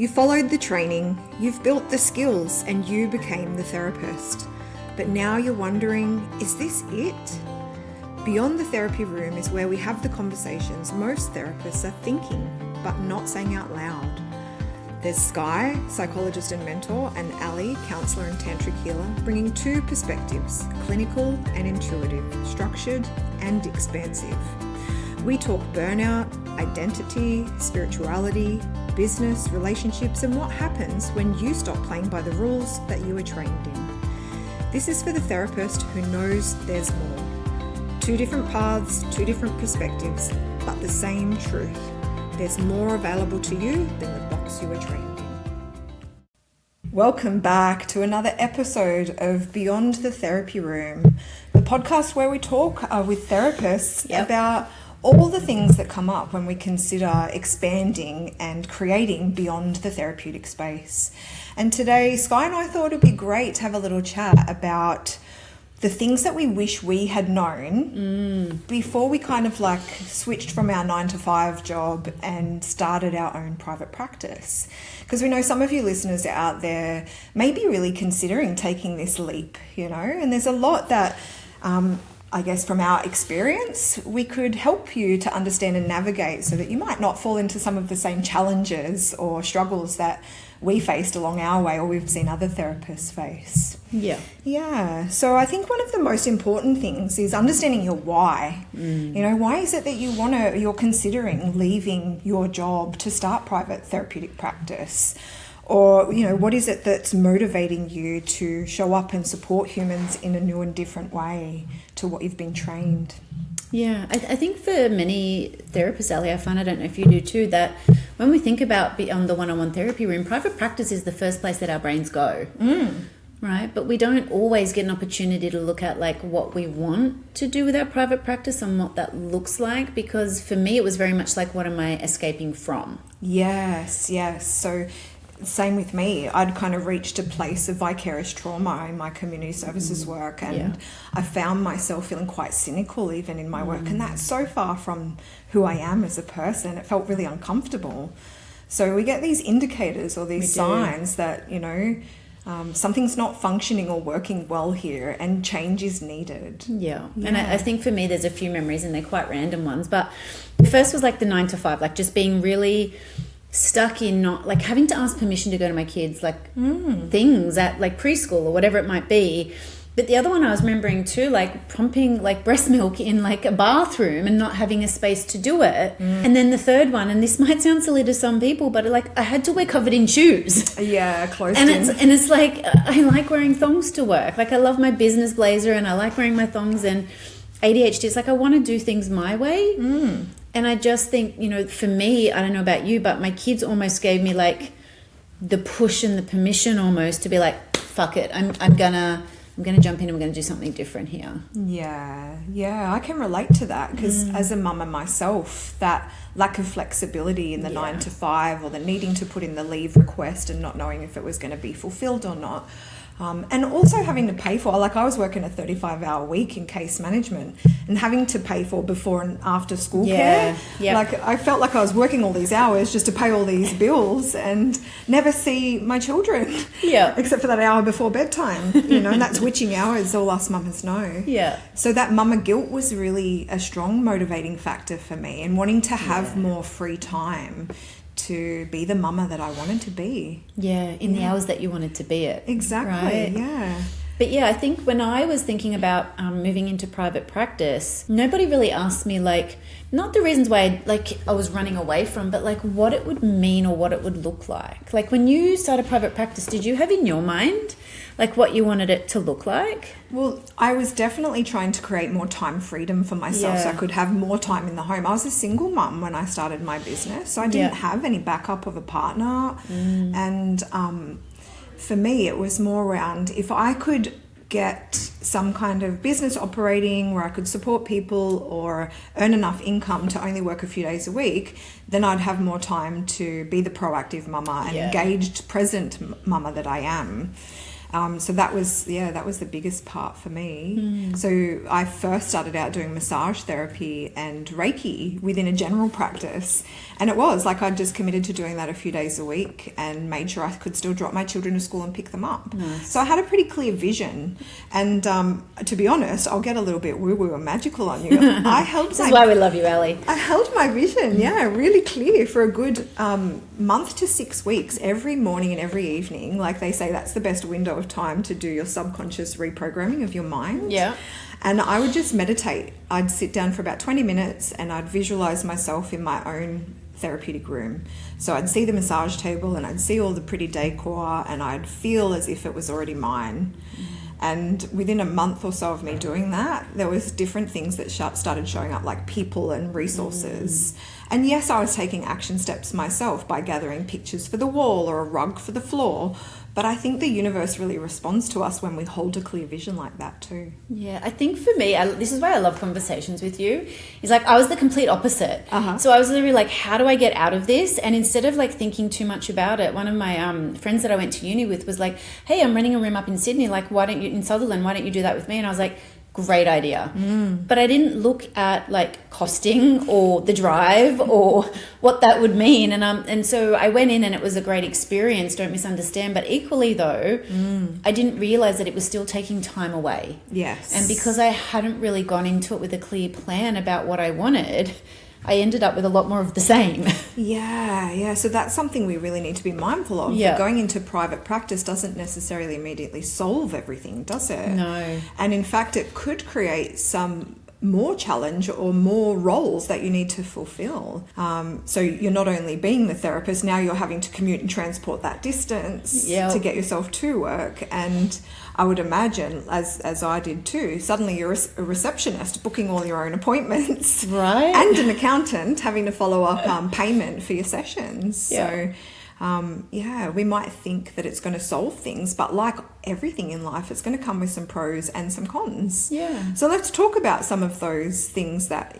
You followed the training, you've built the skills, and you became the therapist. But now you're wondering, is this it? Beyond the therapy room is where we have the conversations most therapists are thinking, but not saying out loud. There's Skye, psychologist and mentor, and Ally, counsellor and tantric healer, bringing two perspectives, clinical and intuitive, structured and expansive. We talk burnout, identity, spirituality, business, relationships, and what happens when you stop playing by the rules that you were trained in. This is for the therapist who knows there's more. Two different paths, two different perspectives, but the same truth. There's more available to you than the box you were trained in. Welcome back to another episode of Beyond the Therapy Room, the podcast where we talk with therapists about all the things that come up when we consider expanding and creating beyond the therapeutic space. And today, Skye and I thought it would be great to have a little chat about the things that we wish we had known before we kind of like switched from our 9-to-5 job and started our own private practice. Because we know some of you listeners out there may be really considering taking this leap, you know, and there's a lot that I guess from our experience, we could help you to understand and navigate so that you might not fall into some of the same challenges or struggles that we faced along our way or we've seen other therapists face. Yeah. So I think one of the most important things is understanding your why. You know, why is it that you're considering leaving your job to start private therapeutic practice? Or, you know, what is it that's motivating you to show up and support humans in a new and different way to what you've been trained? Yeah, I think for many therapists, Ally, I find, I don't know if you do too, that when we think about beyond the one-on-one therapy room, private practice is the first place that our brains go, right? But we don't always get an opportunity to look at like what we want to do with our private practice and what that looks like, because for me, it was very much like, what am I escaping from? Yes. So same with me. I'd kind of reached a place of vicarious trauma in my community services work, and I found myself feeling quite cynical even in my work, and that's so far from who I am as a person. It felt really uncomfortable. So we get these indicators or these signs that, you know, something's not functioning or working well here and change is needed. Yeah. And I think for me there's a few memories and they're quite random ones, but the first was like the 9-to-5, like just being really stuck in not like having to ask permission to go to my kids like things at like preschool or whatever it might be. But the other one I was remembering too, like pumping like breast milk in like a bathroom and not having a space to do it. And then the third one, and this might sound silly to some people, but like I had to wear covered in shoes. Yeah, closed and in. It's like I like wearing thongs to work. Like I love my business blazer and I like wearing my thongs, and ADHD is like I want to do things my way. And I just think, you know, for me, I don't know about you, but my kids almost gave me like the push and the permission almost to be like, fuck it, I'm gonna jump in and I'm gonna do something different here. Yeah, I can relate to that because as a mama myself, that lack of flexibility in the 9-to-5 or the needing to put in the leave request and not knowing if it was going to be fulfilled or not. And also having to pay for, like I was working a 35-hour week in case management and having to pay for before and after school care. Like I felt like I was working all these hours just to pay all these bills and never see my children. Except for that hour before bedtime, you know, and that's witching hours, all us mamas know. So that mama guilt was really a strong motivating factor for me and wanting to have more free time to be the mama that I wanted to be. In the hours that you wanted to be it. Exactly, right? But I think when I was thinking about moving into private practice, nobody really asked me like, not the reasons why I was running away from, but like what it would mean or what it would look like. Like when you started private practice, did you have in your mind like what you wanted it to look like? Well, I was definitely trying to create more time freedom for myself so I could have more time in the home. I was a single mum when I started my business, so I didn't have any backup of a partner. And for me, it was more around if I could get some kind of business operating where I could support people or earn enough income to only work a few days a week, then I'd have more time to be the proactive mama and engaged, present mama that I am. So that was the biggest part for me. So I first started out doing massage therapy and Reiki within a general practice. And it was like I'd just committed to doing that a few days a week and made sure I could still drop my children to school and pick them up. Nice. So I had a pretty clear vision. And to be honest, I'll get a little bit woo-woo and magical on you. This is why we love you, Ally. I held my vision, really clear for a good month to 6 weeks, every morning and every evening. Like they say, that's the best window of time to do your subconscious reprogramming of your mind. Yeah. And I would just meditate. I'd sit down for about 20 minutes and I'd visualize myself in my own therapeutic room. So I'd see the massage table and I'd see all the pretty decor and I'd feel as if it was already mine. And within a month or so of me doing that, there was different things that started showing up, like people and resources. And yes, I was taking action steps myself by gathering pictures for the wall or a rug for the floor. But I think the universe really responds to us when we hold a clear vision like that too. Yeah, I think for me, this is why I love conversations with you. It's like I was the complete opposite. So I was literally like, how do I get out of this? And instead of like thinking too much about it, one of my friends that I went to uni with was like, hey, I'm renting a room up in Sydney. Like, in Sutherland, why don't you do that with me? And I was like, great idea. But I didn't look at like costing or the drive or what that would mean. And so I went in and it was a great experience, don't misunderstand. But equally though, I didn't realize that it was still taking time away. Yes. And because I hadn't really gone into it with a clear plan about what I wanted, I ended up with a lot more of the same. Yeah. So that's something we really need to be mindful of. Yeah. Going into private practice doesn't necessarily immediately solve everything, does it? No. And in fact, it could create some more challenge or more roles that you need to fulfill. So you're not only being the therapist, now you're having to commute and transport that distance to get yourself to work. And I would imagine, as I did too, suddenly you're a receptionist booking all your own appointments. Right. And an accountant having to follow up payment for your sessions. Yeah. So, we might think that it's going to solve things, but like everything in life, it's going to come with some pros and some cons. Yeah. So let's talk about some of those things that,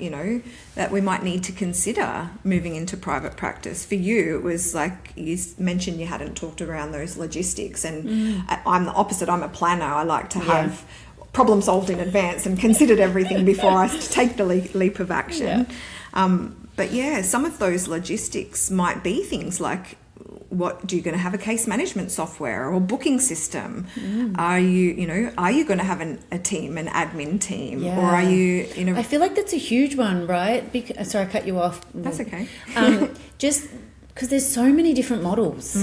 that we might need to consider moving into private practice. For you, it was like you mentioned you hadn't talked around those logistics, and I'm the opposite. I'm a planner. I like to have problem solved in advance and considered everything before I take the leap of action. Yeah. But some of those logistics might be things like, what do you going to have a case management software or booking system? Are you going to have a team, an admin team, or are you, I feel like that's a huge one, right? Sorry, I cut you off. That's okay. Just because there's so many different models,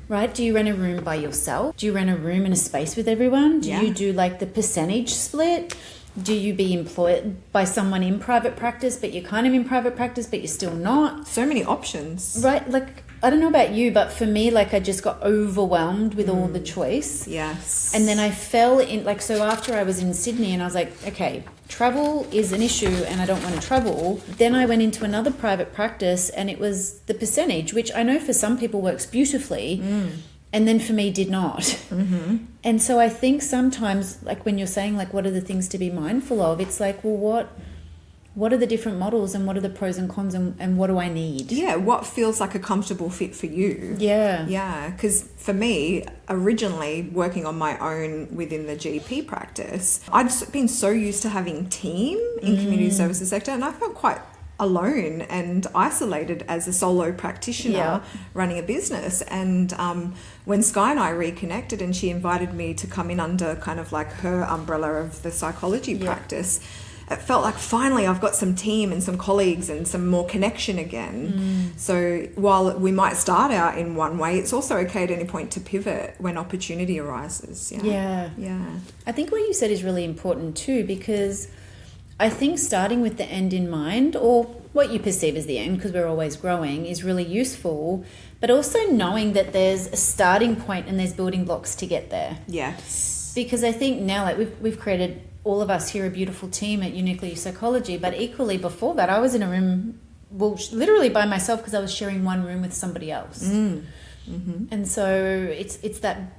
right? Do you rent a room by yourself? Do you rent a room in a space with everyone? Do you do like the percentage split? Do you be employed by someone in private practice, but you're kind of in private practice, but you're still not? So many options. Right, like, I don't know about you, but for me, like, I just got overwhelmed with all the choice. Yes. And then I fell in, like, so after I was in Sydney and I was like, okay, travel is an issue and I don't want to travel. Then I went into another private practice and it was the percentage, which I know for some people works beautifully. And then for me did not. And so I think sometimes, like when you're saying, like, what are the things to be mindful of? It's like, well, what are the different models and what are the pros and cons and what do I need? Yeah, what feels like a comfortable fit for you? Yeah. Yeah, because for me, originally working on my own within the GP practice, I'd been so used to having team in community services sector, and I felt quite alone and isolated as a solo practitioner running a business. And when Skye and I reconnected and she invited me to come in under kind of like her umbrella of the psychology practice, it felt like finally I've got some team and some colleagues and some more connection again. So while we might start out in one way, it's also okay at any point to pivot when opportunity arises. Yeah. I think what you said is really important too, because I think starting with the end in mind, or what you perceive as the end, because we're always growing, is really useful, but also knowing that there's a starting point and there's building blocks to get there. Yes. Because I think now, like, we've created, all of us here, a beautiful team at Uniquely Psychology, but equally before that, I was in a room, well, literally by myself, because I was sharing one room with somebody else. And so it's that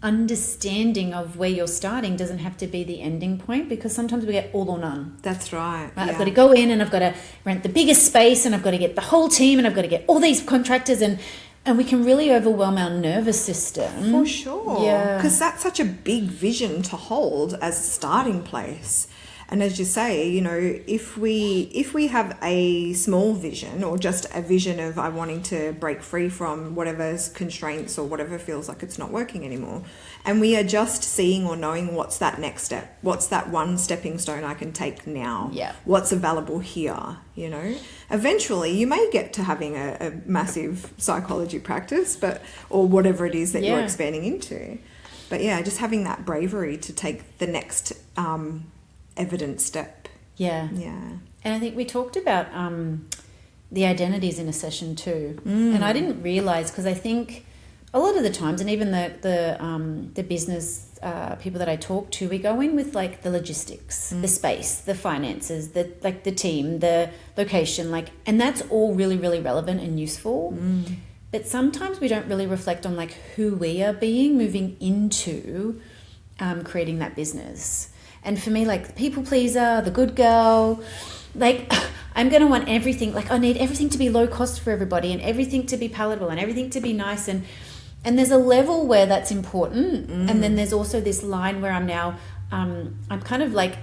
understanding of where you're starting doesn't have to be the ending point, because sometimes we get all or none. That's right. I've got to go in and I've got to rent the biggest space and I've got to get the whole team and I've got to get all these contractors, and And we can really overwhelm our nervous system. For sure. Yeah. Because that's such a big vision to hold as a starting place. And as you say, you know, if we have a small vision or just a vision of I wanting to break free from whatever's constraints or whatever feels like it's not working anymore, and we are just seeing or knowing what's that next step, what's that one stepping stone I can take now, Yeah. what's available here, you know, eventually you may get to having a massive psychology practice, or whatever it is that you're expanding into. But yeah, just having that bravery to take the next evident step. Yeah. And I think we talked about the identities in a session too. And I didn't realize, because I think a lot of the times, and even the business people that I talk to, we go in with like the logistics, the space, the finances, the team, the location, and that's all really, really relevant and useful. But sometimes we don't really reflect on like who we are being moving into creating that business. And for me, like the people pleaser, the good girl, like I'm going to want everything. Like I need everything to be low cost for everybody and everything to be palatable and everything to be nice. And there's a level where that's important. And then there's also this line where I'm now, I'm kind of like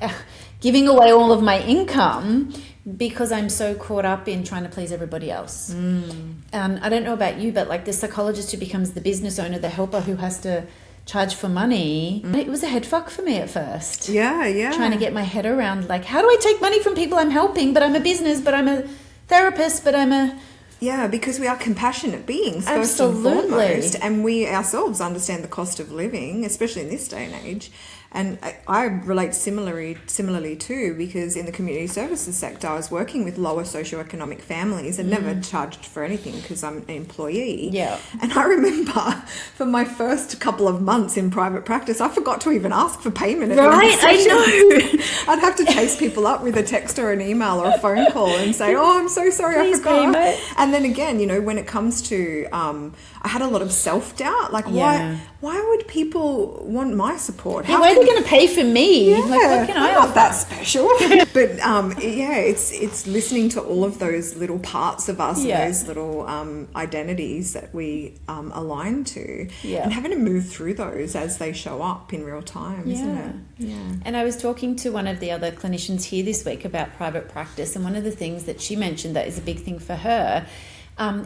giving away all of my income because I'm so caught up in trying to please everybody else. I don't know about you, but like the psychologist who becomes the business owner, the helper who has to charge for money, it was a head fuck for me at first. Yeah. Trying to get my head around like, how do I take money from people I'm helping, but I'm a business, but I'm a therapist, but I'm a... Yeah, because we are compassionate beings, first Absolutely. and foremost, and we ourselves understand the cost of living, especially in this day and age. And I relate similarly too, because in the community services sector, I was working with lower socioeconomic families and never charged for anything because I'm an employee. Yeah. And I remember for my first couple of months in private practice, I forgot to even ask for payment. Right, I know. I'd have to chase people up with a text or an email or a phone call and say, oh, I'm so sorry, Please I forgot. pay. And then again, you know, when it comes to, I had a lot of self-doubt. Like, why would people want my support? Why are they going to pay for me? Yeah, Like, what can I I'm offer? not that special. But it's listening to all of those little parts of us, and those little identities that we align to, and having to move through those as they show up in real time, isn't it? Yeah. And I was talking to one of the other clinicians here this week about private practice, and one of the things that she mentioned that is a big thing for her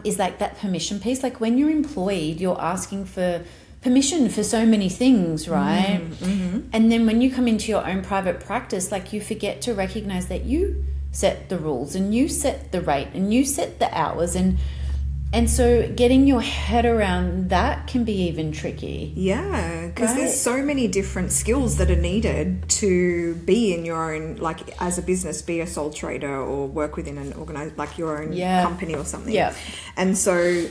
is like that permission piece. Like when you're employed, you're asking for permission for so many things, right? And then when you come into your own private practice, like you forget to recognize that you set the rules and you set the rate and you set the hours, and so getting your head around that can be even tricky. Yeah, because there's so many different skills that are needed to be in your own, like as a business, be a sole trader or work within an like your own company or something. Yeah. And so,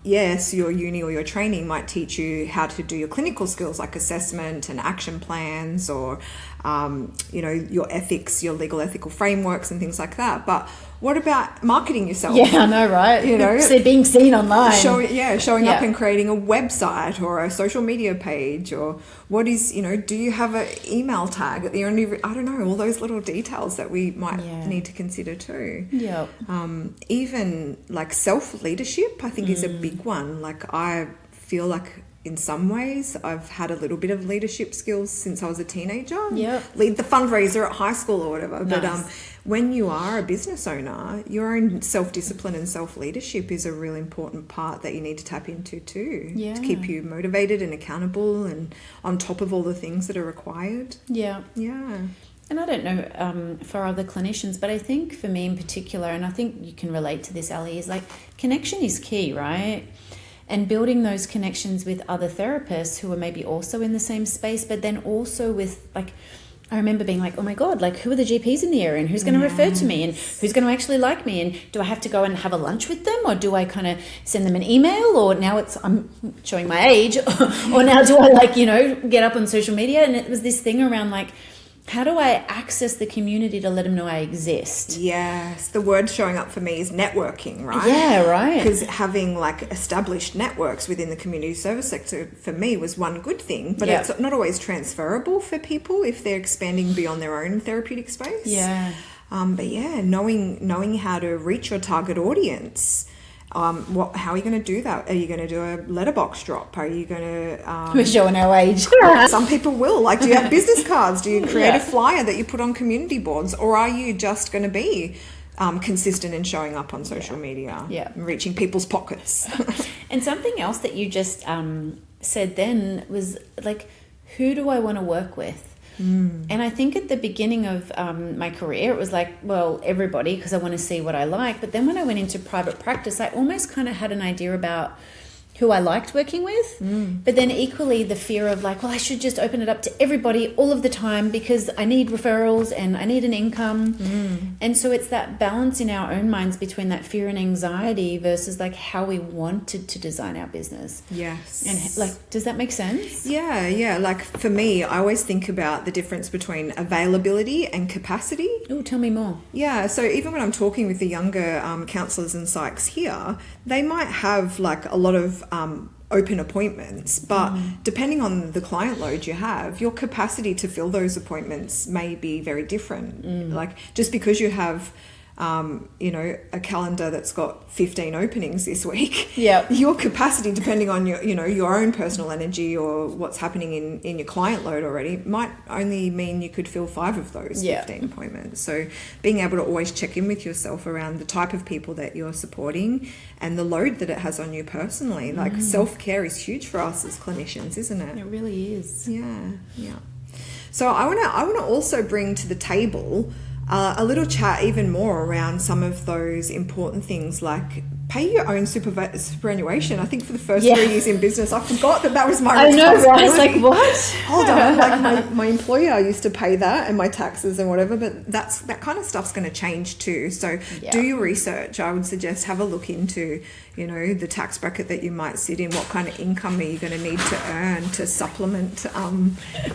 yes, your uni or your training might teach you how to do your clinical skills like assessment and action plans, or, you know, your ethics, your legal ethical frameworks and things like that. But what about marketing yourself? Yeah, I know, right? You know, being seen online. Showing up and creating a website or a social media page, or what is, you know, do you have an email tag at the end of, I don't know, all those little details that we might need to consider too. Yeah. Even like self-leadership, I think is a big one. Like I feel like in some ways I've had a little bit of leadership skills since I was a teenager. Yeah. Lead the fundraiser at high school or whatever. Nice. But when you are a business owner, your own self-discipline and self-leadership is a really important part that you need to tap into too. Yeah. To keep you motivated and accountable and on top of all the things that are required. Yeah. Yeah. And I don't know for other clinicians, but I think for me in particular, and I think you can relate to this, Ally, is like connection is key, right? And building those connections with other therapists who are maybe also in the same space, but then also with like, I remember being like, oh my God, like who are the GPs in the area and who's going to refer to me and who's going to actually like me, and do I have to go and have a lunch with them, or do I kind of send them an email, or now I'm showing my age, or now do I like, you know, get up on social media? And it was this thing around like, how do I access the community to let them know I exist? Yes, the word showing up for me is networking, right? Yeah, right. Because having like established networks within the community service sector for me was one good thing, but it's not always transferable for people if they're expanding beyond their own therapeutic space. Yeah. But yeah, knowing how to reach your target audience How are you going to do that? Are you going to do a letterbox drop? Are you going to... We're showing our age. Some people will. Like, do you have business cards? Do you create Yeah. a flyer that you put on community boards? Or are you just going to be consistent in showing up on social media? Yeah. And reaching people's pockets. And something else that you just said then was like, who do I want to work with? And I think at the beginning of my career, it was like, well, everybody, because I want to see what I like. But then when I went into private practice, I almost kind of had an idea about who I liked working with. But then equally the fear of like, well, I should just open it up to everybody all of the time because I need referrals and I need an income. And so it's that balance in our own minds between that fear and anxiety versus like how we wanted to design our business. Yes. And like, does that make sense? Yeah. Like for me, I always think about the difference between availability and capacity. Oh, tell me more. Yeah, so even when I'm talking with the younger counsellors and psychs here, they might have like a lot of open appointments, but depending on the client load you have, your capacity to fill those appointments may be very different. Like just because you have a calendar that's got 15 openings this week, your capacity, depending on your own personal energy or what's happening in your client load already, might only mean you could fill 5 of those 15 appointments. So being able to always check in with yourself around the type of people that you're supporting and the load that it has on you personally. Like self-care is huge for us as clinicians, isn't it? It really is. Yeah. So I want to also bring to the table a little chat even more around some of those important things like pay your own superannuation. I think for the first 3 years in business, I forgot that was my responsibility. I know, right? It's like, what? Hold on. Like my employer used to pay that and my taxes and whatever, but that kind of stuff's going to change too. So do your research. I would suggest have a look into, the tax bracket that you might sit in. What kind of income are you going to need to earn to supplement,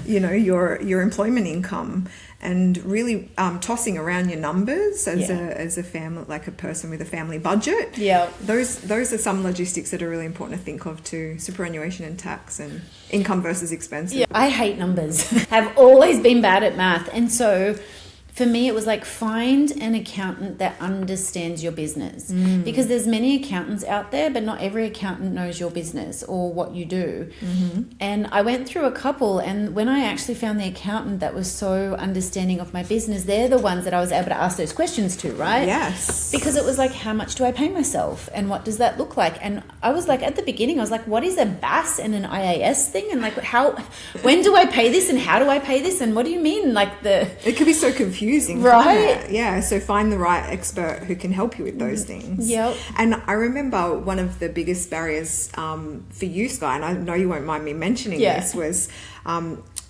your employment income? And really tossing around your numbers as a family, like a person with a family budget. Yeah, those are some logistics that are really important to think of too: superannuation and tax, and income versus expenses. Yeah, I hate numbers. Have always been bad at math, and so for me, it was like find an accountant that understands your business because there's many accountants out there, but not every accountant knows your business or what you do. And I went through a couple, and when I actually found the accountant that was so understanding of my business, they're the ones that I was able to ask those questions to, right? Yes. Because it was like, how much do I pay myself? And what does that look like? And I was like, at the beginning, I was like, what is a BAS and an IAS thing? And like, when do I pay this and how do I pay this? And what do you mean? Like it could be so confusing. Right? Yeah, so find the right expert who can help you with those things. Yep. And I remember one of the biggest barriers for you, Skye, and I know you won't mind me mentioning this, was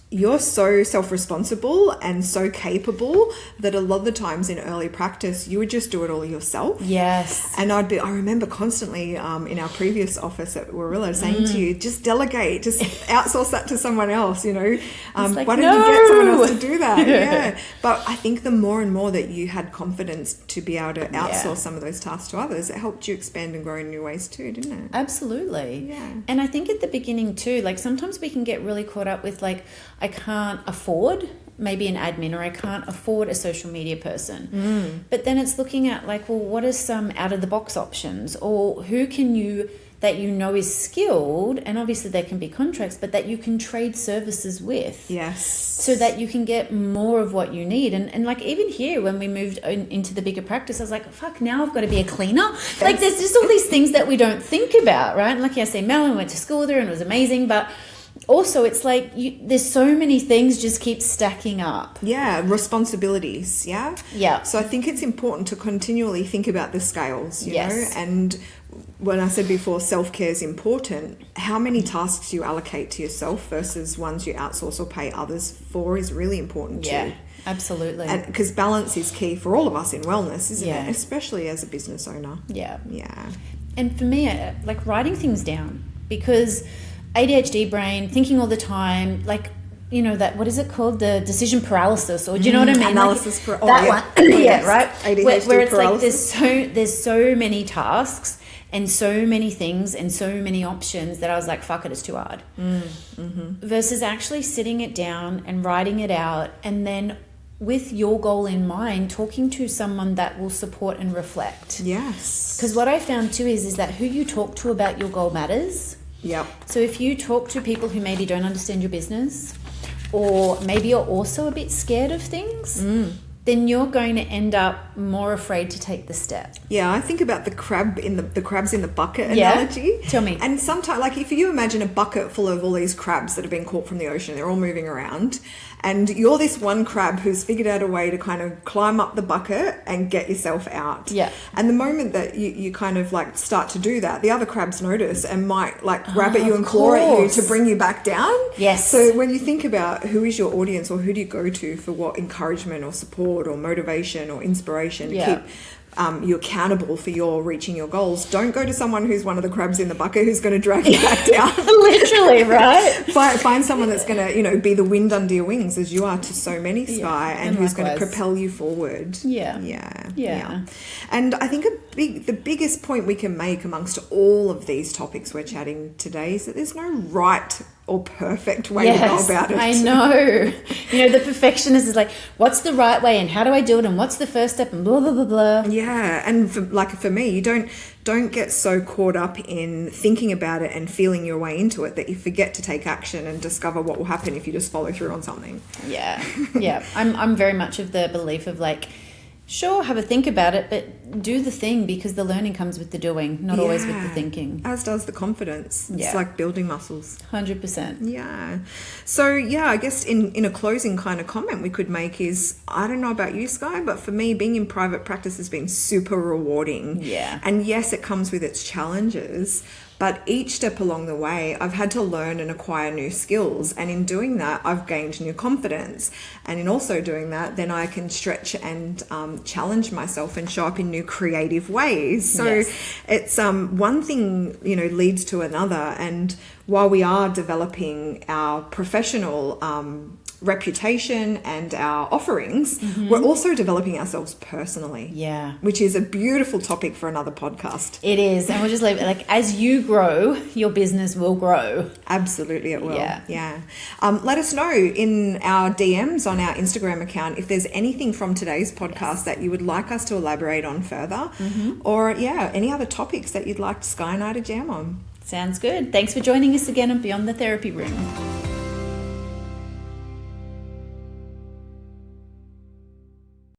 you're so self-responsible and so capable that a lot of the times in early practice you would just do it all yourself. Yes. And I remember constantly in our previous office at Warilla saying to you, just delegate, just outsource that to someone else, why don't you get someone else to do that? Yeah. But I think the more and more that you had confidence to be able to outsource some of those tasks to others, it helped you expand and grow in new ways too, didn't it? Absolutely. Yeah. And I think at the beginning too, like sometimes we can get really caught up with like, I can't afford maybe an admin, or I can't afford a social media person. But then it's looking at like, well, what are some out of the box options, or who can you that is skilled, and obviously there can be contracts, but that you can trade services with. Yes. So that you can get more of what you need. And like even here, when we moved into the bigger practice, I was like, fuck, now I've got to be a cleaner. Yes. Like there's just all these things that we don't think about, right? And like I say, Mel, went to school there and it was amazing, but also it's like there's so many things just keep stacking up. Yeah, responsibilities, yeah. So I think it's important to continually think about the scales, you know, and when I said before self-care is important, how many tasks you allocate to yourself versus ones you outsource or pay others for is really important too. Yeah, absolutely. Because balance is key for all of us in wellness, isn't it? Especially as a business owner. Yeah. Yeah. And for me, like writing things down, because ADHD brain, thinking all the time, like, that, what is it called? The decision paralysis, or do you know what I mean? Analysis like, that one. Yeah, right? ADHD where it's paralysis. like there's so many tasks and so many things and so many options that I was like, fuck it, it's too hard. Versus actually sitting it down and writing it out, and then with your goal in mind, talking to someone that will support and reflect. Yes. Because what I found too is that who you talk to about your goal matters. Yep. So if you talk to people who maybe don't understand your business, or maybe you're also a bit scared of things, then you're going to end up more afraid to take the step. Yeah, I think about the crabs in the bucket analogy. Tell me. And sometimes, like, if you imagine a bucket full of all these crabs that have been caught from the ocean, they're all moving around, and you're this one crab who's figured out a way to kind of climb up the bucket and get yourself out. Yeah. And the moment that you kind of like start to do that, the other crabs notice and might like grab at you and claw at you to bring you back down. Yes. So when you think about who is your audience, or who do you go to for what encouragement or support or motivation or inspiration to keep you accountable for your reaching your goals, don't go to someone who's one of the crabs in the bucket who's going to drag you back down. Literally, right? Find someone that's going to, be the wind under your wings, as you are to so many, Skye, and who's going to propel you forward. Yeah. And I think the biggest point we can make amongst all of these topics we're chatting today is that there's no right or perfect way to go about it. I know. The perfectionist is like, what's the right way and how do I do it and what's the first step and blah, blah, blah, blah. Yeah. And for me, you don't get so caught up in thinking about it and feeling your way into it that you forget to take action and discover what will happen if you just follow through on something. Yeah. Yeah. I'm very much of the belief of like, sure, have a think about it, but do the thing, because the learning comes with the doing, not always with the thinking. As does the confidence. It's like building muscles. 100%. Yeah. So, I guess in a closing kind of comment we could make is, I don't know about you, Skye, but for me, being in private practice has been super rewarding. Yeah. And yes, it comes with its challenges, but each step along the way, I've had to learn and acquire new skills. And in doing that, I've gained new confidence. And in also doing that, then I can stretch and challenge myself and show up in new creative ways. So it's one thing, leads to another. And while we are developing our professional reputation and our offerings, we're also developing ourselves personally. Yeah. Which is a beautiful topic for another podcast. It is. And we'll just leave it like, as you grow, your business will grow. Absolutely it will. Yeah. Let us know in our DMs on our Instagram account if there's anything from today's podcast that you would like us to elaborate on further, or any other topics that you'd like Skye and I to jam on. Sounds good. Thanks for joining us again on Beyond the Therapy Room.